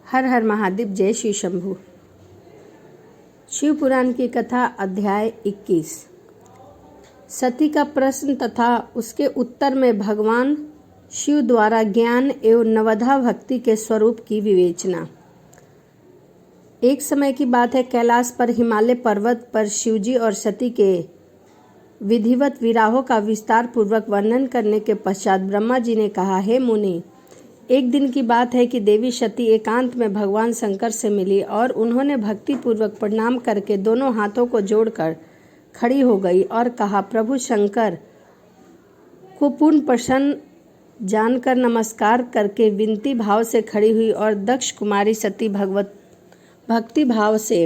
हर हर महादेव। जय श्री शंभु। शिव पुराण की कथा अध्याय 21। सती का प्रश्न तथा उसके उत्तर में भगवान शिव द्वारा ज्ञान एवं नवधा भक्ति के स्वरूप की विवेचना। एक समय की बात है, कैलाश पर हिमालय पर्वत पर शिवजी और सती के विधिवत विवाहों का विस्तार पूर्वक वर्णन करने के पश्चात ब्रह्मा जी ने कहा, हे मुनि, एक दिन की बात है कि देवी सती एकांत में भगवान शंकर से मिली और उन्होंने भक्ति पूर्वक प्रणाम करके दोनों हाथों को जोड़कर खड़ी हो गई और कहा, प्रभु शंकर को पूर्ण प्रसन्न जानकर नमस्कार करके विनती भाव से खड़ी हुई और दक्ष कुमारी सती भक्ति भाव से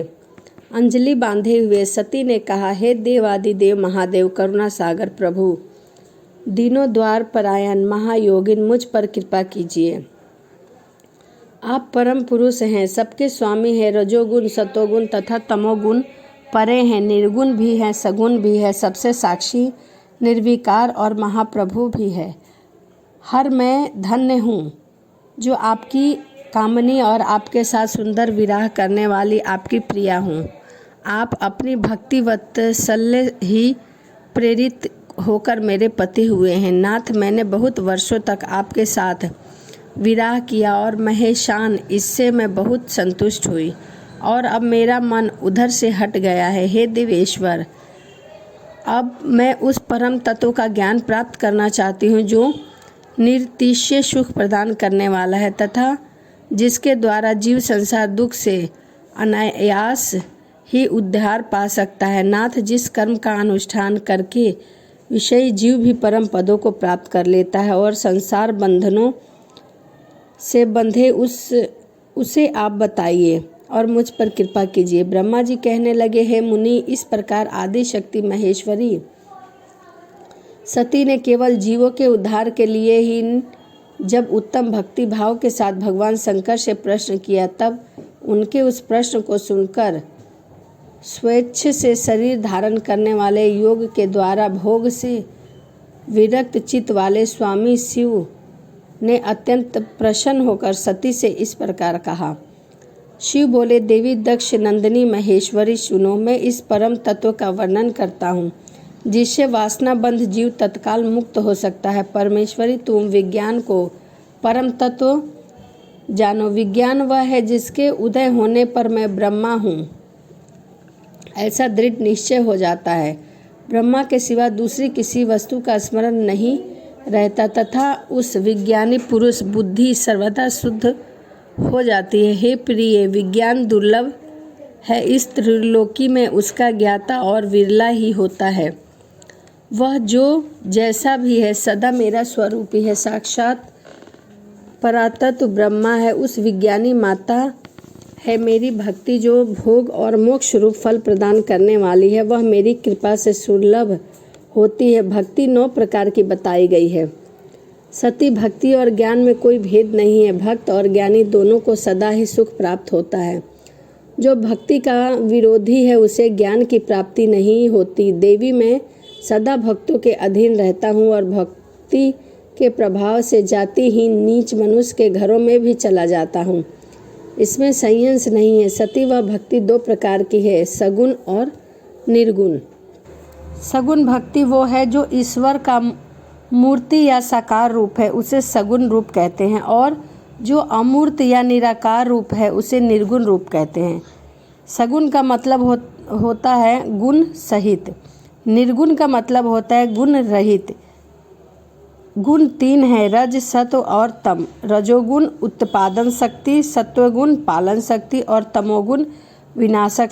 अंजलि बांधे हुए सती ने कहा, हे देवादिदेव महादेव, करुणा सागर प्रभु, दीनों द्वार परायण महायोगिन, मुझ पर कृपा कीजिए। आप परम पुरुष हैं, सबके स्वामी हैं, रजोगुण सतोगुण तथा तमोगुण परे हैं, निर्गुण भी हैं, सगुण भी है, सबसे साक्षी, निर्विकार और महाप्रभु भी है। हर मैं धन्य हूँ जो आपकी कामनी और आपके साथ सुंदर विवाह करने वाली आपकी प्रिया हूँ। आप अपनी भक्ति वात्सल्य ही प्रेरित होकर मेरे पति हुए हैं। नाथ, मैंने बहुत वर्षों तक आपके साथ विवाह किया और महेशान इससे मैं बहुत संतुष्ट हुई और अब मेरा मन उधर से हट गया है। हे देवेश्वर, अब मैं उस परम तत्व का ज्ञान प्राप्त करना चाहती हूँ जो निरतिशय सुख प्रदान करने वाला है तथा जिसके द्वारा जीव संसार दुख से अनायास ही उद्धार पा सकता है। नाथ, जिस कर्म का अनुष्ठान करके विषयी जीव भी परम पदों को प्राप्त कर लेता है और संसार बंधनों से बंधे उसे आप बताइए और मुझ पर कृपा कीजिए। ब्रह्मा जी कहने लगे, हे मुनि, इस प्रकार आदि शक्ति महेश्वरी सती ने केवल जीवों के उद्धार के लिए ही जब उत्तम भक्ति भाव के साथ भगवान शंकर से प्रश्न किया, तब उनके उस प्रश्न को सुनकर स्वेच्छ से शरीर धारण करने वाले योग के द्वारा भोग से विरक्त चित्त वाले स्वामी शिव ने अत्यंत प्रसन्न होकर सती से इस प्रकार कहा। शिव बोले, देवी दक्ष नंदिनी महेश्वरी, सुनो, मैं इस परम तत्व का वर्णन करता हूँ जिससे वासना बंध जीव तत्काल मुक्त हो सकता है। परमेश्वरी, तुम विज्ञान को परम तत्व जानो। विज्ञान वह है जिसके उदय होने पर मैं ब्रह्मा हूँ ऐसा दृढ़ निश्चय हो जाता है। ब्रह्मा के सिवा दूसरी किसी वस्तु का स्मरण नहीं रहता तथा उस विज्ञानी पुरुष बुद्धि सर्वदा शुद्ध हो जाती है। हे प्रिय, विज्ञान दुर्लभ है, इस त्रिलोकी में उसका ज्ञाता और विरला ही होता है। वह जो जैसा भी है सदा मेरा स्वरूप ही है, साक्षात परातत्व ब्रह्मा है। उस विज्ञानी माता है मेरी भक्ति जो भोग और मोक्ष रूप फल प्रदान करने वाली है। वह मेरी कृपा से सुलभ होती है। भक्ति 9 प्रकार की बताई गई है। सती, भक्ति और ज्ञान में कोई भेद नहीं है। भक्त और ज्ञानी दोनों को सदा ही सुख प्राप्त होता है। जो भक्ति का विरोधी है उसे ज्ञान की प्राप्ति नहीं होती। देवी, मैं सदा भक्तों के अधीन रहता हूँ और भक्ति के प्रभाव से जातिहीन नीच मनुष्य के घरों में भी चला जाता हूँ। इसमें संयंस नहीं है। सती, वह भक्ति 2 प्रकार की है, सगुण और निर्गुण। सगुण भक्ति वो है जो ईश्वर का मूर्ति या साकार रूप है, उसे सगुण रूप कहते हैं, और जो अमूर्त या निराकार रूप है उसे निर्गुण रूप कहते हैं। सगुण का मतलब होता है गुण सहित, निर्गुण का मतलब होता है गुण रहित। गुण 3 है, रज, सत्व और तम। रजोगुण उत्पादन शक्ति, सत्वगुण पालन शक्ति और तमोगुण विनाशक